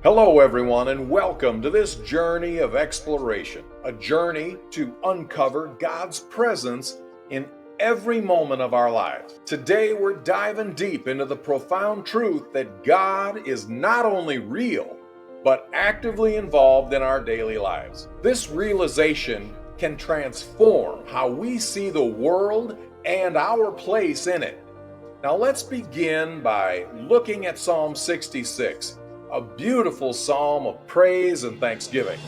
Hello, everyone, and welcome to this journey of exploration, a journey to uncover God's presence in every moment of our lives. Today, we're diving deep into the profound truth that God is not only real, but actively involved in our daily lives. This realization can transform how we see the world and our place in it. Now, let's begin by looking at Psalm 66. A beautiful psalm of praise and thanksgiving.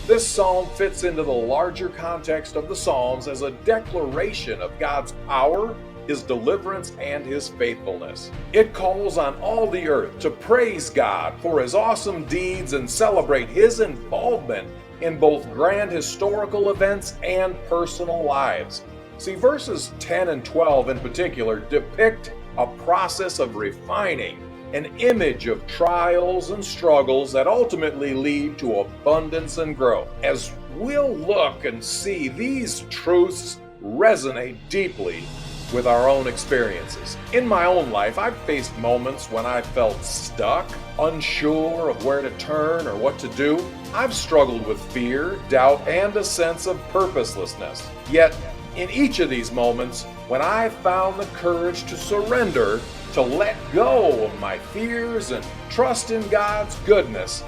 This psalm fits into the larger context of the Psalms as a declaration of God's power, His deliverance, and His faithfulness. It calls on all the earth to praise God for His awesome deeds and celebrate His involvement in both grand historical events and personal lives. See, verses 10 and 12 in particular depict a process of refining, an image of trials and struggles that ultimately lead to abundance and growth. As we'll look and see, these truths resonate deeply with our own experiences. In my own life, I've faced moments when I felt stuck, unsure of where to turn or what to do. I've struggled with fear, doubt, and a sense of purposelessness. Yet, in each of these moments, when I found the courage to surrender, to let go of my fears and trust in God's goodness,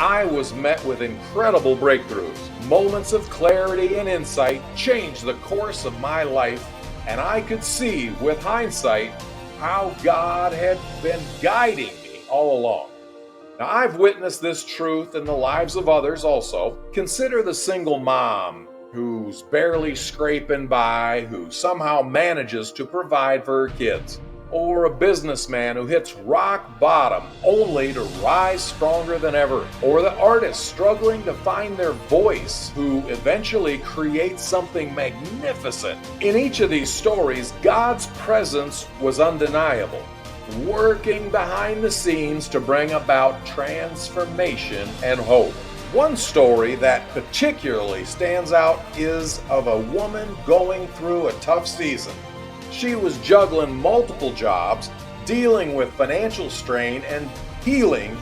I was met with incredible breakthroughs. Moments of clarity and insight changed the course of my life, and I could see with hindsight how God had been guiding me all along. Now, I've witnessed this truth in the lives of others also. Consider the single mom who's barely scraping by, who somehow manages to provide for her kids. Or a businessman who hits rock bottom only to rise stronger than ever. Or the artist struggling to find their voice who eventually creates something magnificent. In each of these stories, God's presence was undeniable, working behind the scenes to bring about transformation and hope. One story that particularly stands out is of a woman going through a tough season. She was juggling multiple jobs, dealing with financial strain, and healing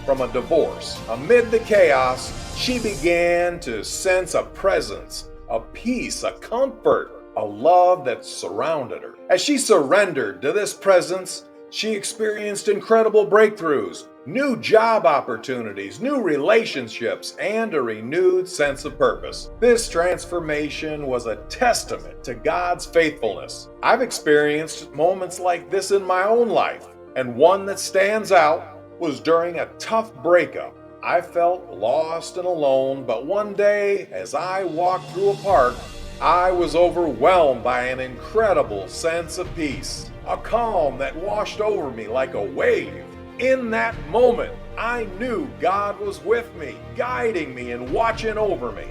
from a divorce. Amid the chaos, she began to sense a presence, a peace, a comfort, a love that surrounded her. As she surrendered to this presence, she experienced incredible breakthroughs, new job opportunities, new relationships, and a renewed sense of purpose. This transformation was a testament to God's faithfulness. I've experienced moments like this in my own life, and one that stands out was during a tough breakup. I felt lost and alone, but one day, as I walked through a park, I was overwhelmed by an incredible sense of peace, a calm that washed over me like a wave. In that moment, I knew God was with me, guiding me and watching over me.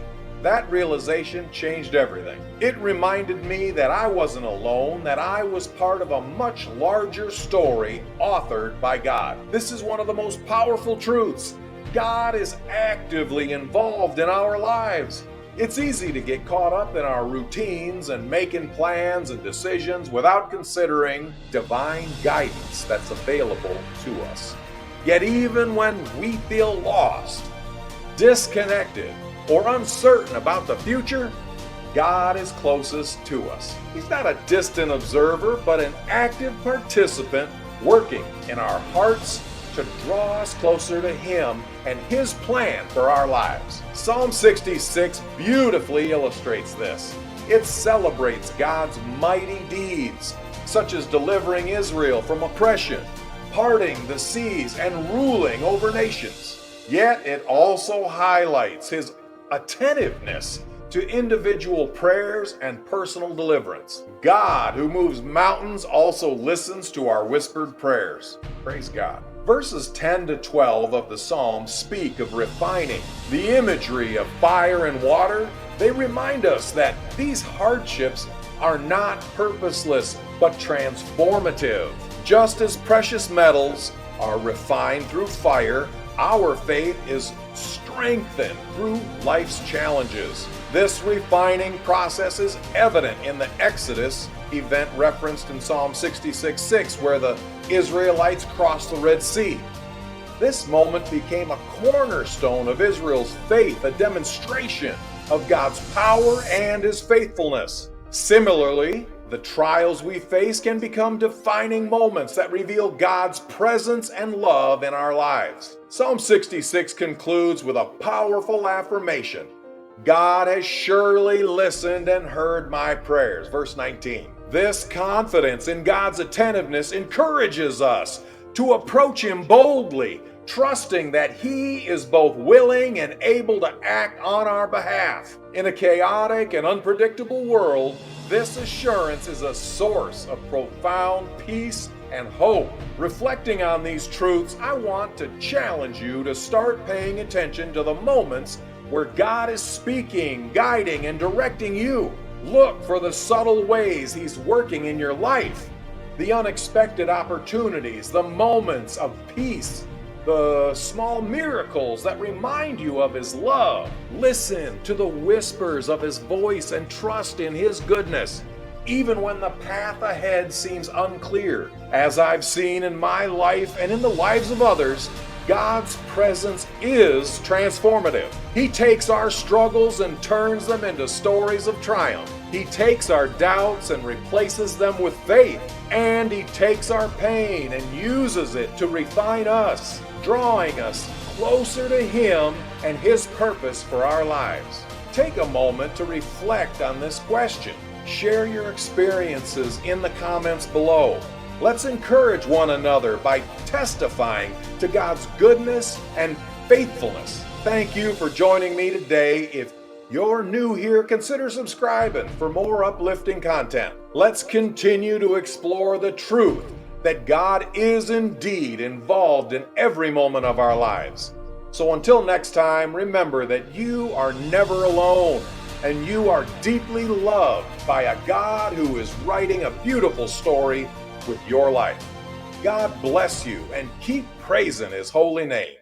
That realization changed everything. It reminded me that I wasn't alone, that I was part of a much larger story authored by God. This is one of the most powerful truths. God is actively involved in our lives. It's easy to get caught up in our routines and making plans and decisions without considering divine guidance that's available to us. Yet even when we feel lost, disconnected, or uncertain about the future, God is closest to us. He's not a distant observer, but an active participant working in our hearts to draw us closer to Him and His plan for our lives. Psalm 66 beautifully illustrates this. It celebrates God's mighty deeds, such as delivering Israel from oppression, parting the seas, and ruling over nations. Yet it also highlights His attentiveness to individual prayers and personal deliverance. God, who moves mountains, also listens to our whispered prayers. Praise God. Verses 10 to 12 of the Psalm speak of refining. The imagery of fire and water, they remind us that these hardships are not purposeless, but transformative. Just as precious metals are refined through fire, our faith is strengthened through life's challenges. This refining process is evident in the Exodus event referenced in Psalm 66:6, where the Israelites crossed the Red Sea. This moment became a cornerstone of Israel's faith, a demonstration of God's power and His faithfulness. Similarly, the trials we face can become defining moments that reveal God's presence and love in our lives. Psalm 66 concludes with a powerful affirmation. God has surely listened and heard my prayers. Verse 19. This confidence in God's attentiveness encourages us to approach Him boldly, trusting that He is both willing and able to act on our behalf. In a chaotic and unpredictable world, this assurance is a source of profound peace and hope. Reflecting on these truths, I want to challenge you to start paying attention to the moments where God is speaking, guiding, and directing you. Look for the subtle ways He's working in your life, the unexpected opportunities, the moments of peace, the small miracles that remind you of His love. Listen to the whispers of His voice and trust in His goodness, even when the path ahead seems unclear. As I've seen in my life and in the lives of others, God's presence is transformative. He takes our struggles and turns them into stories of triumph. He takes our doubts and replaces them with faith. And He takes our pain and uses it to refine us, drawing us closer to Him and His purpose for our lives. Take a moment to reflect on this question. Share your experiences in the comments below. Let's encourage one another by testifying to God's goodness and faithfulness. Thank you for joining me today. If you're new here, consider subscribing for more uplifting content. Let's continue to explore the truth that God is indeed involved in every moment of our lives. So until next time, remember that you are never alone, and you are deeply loved by a God who is writing a beautiful story with your life. God bless you and keep praising His holy name.